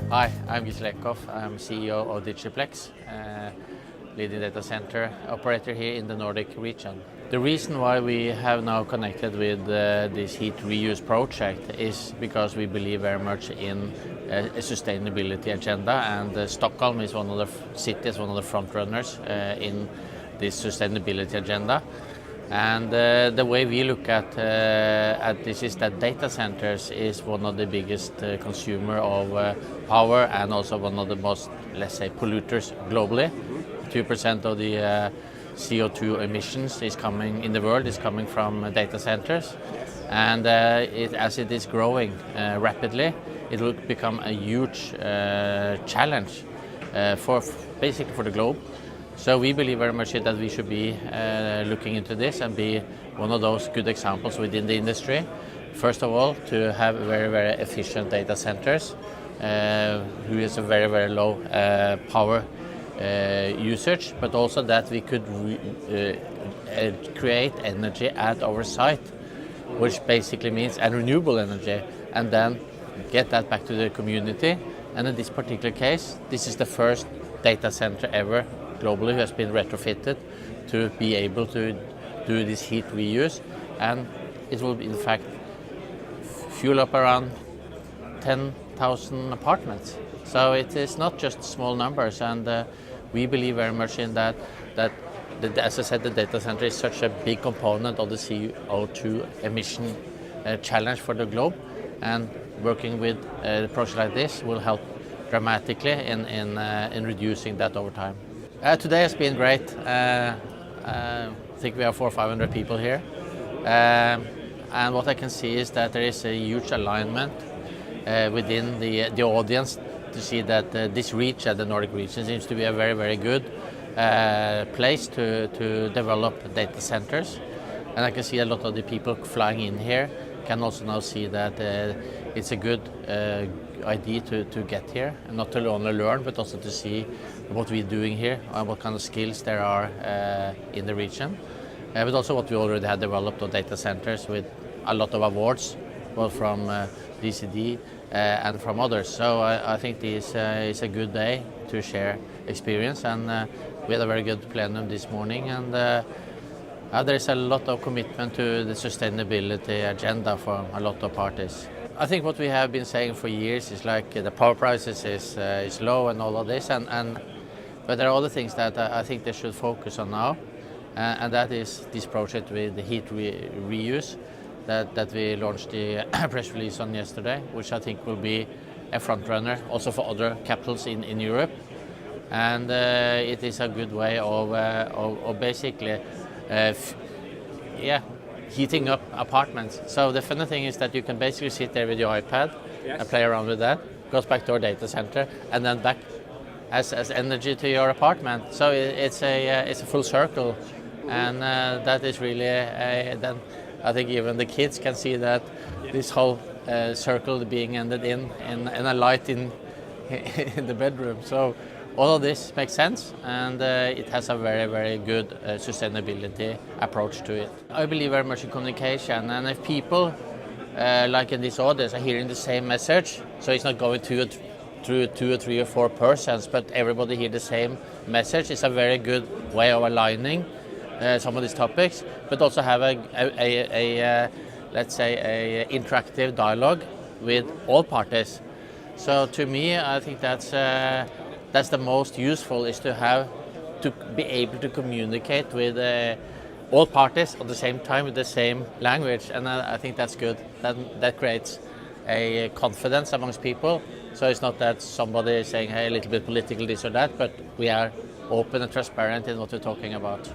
Hi, I'm Gisle Eckhoff. I'm CEO of DigiPlex, leading data center operator here in the Nordic region. The reason why we have now connected with this heat reuse project is because we believe very much in a sustainability agenda, and Stockholm is one of the cities, one of the front runners in this sustainability agenda. And the way we look at this is that data centers is one of the biggest consumer of power, and also one of the most, let's say, polluters globally. 2% of the CO2 emissions is coming in the world is coming from data centers, and as it is growing rapidly, it will become a huge challenge for basically for the globe. So we believe very much that we should be looking into this and be one of those good examples within the industry. First of all, to have very, very efficient data centers who is a very, very low power usage, but also that we could create energy at our site, which basically means renewable energy, and then get that back to the community. And in this particular case, this is the first data center ever globally who has been retrofitted to be able to do this heat reuse, and it will in fact fuel up around 10,000 apartments. So it is not just small numbers, and we believe very much in that, as I said, the data center is such a big component of the CO2 emission challenge for the globe, and working with a project like this will help dramatically in reducing that over time. Today has been great. I think we have 400 or 500 people here, and what I can see is that there is a huge alignment within the audience to see that this region, the Nordic region, seems to be a very, very good place to develop data centers. And I can see a lot of the people flying in here can also now see that it's a good idea to get here, and not to only learn, but also to see what we're doing here and what kind of skills there are in the region. But also what we already have developed of data centers with a lot of awards, both from DCD and from others. So I think this is a good day to share experience, and we had a very good plenum this morning, and there's a lot of commitment to the sustainability agenda from a lot of parties. I think what we have been saying for years is like the power prices is low and all of this, but there are other things that I think they should focus on now, and that is this project with the heat reuse that we launched the press release on yesterday, which I think will be a front runner also for other capitals in Europe, and it is a good way of basically heating up apartments. So the funny thing is that you can basically sit there with your iPad and play around with that, goes back to our data center, and then back as energy to your apartment. So it's a full circle, and that is really then I think even the kids can see that this whole circle being ended in a light in the bedroom. So all of this makes sense, and it has a very, very good sustainability approach to it. I believe very much in communication, and if people, like in this audience, are hearing the same message, so it's not going through 2 or 3 or 4 persons, but everybody hear the same message, it's a very good way of aligning some of these topics, but also have let's say, a interactive dialogue with all parties. So to me, I think that's the most useful, is to be able to communicate with all parties at the same time with the same language, and I think that's good. That creates a confidence amongst people. So it's not that somebody is saying, hey, a little bit political this or that, but we are open and transparent in what we're talking about.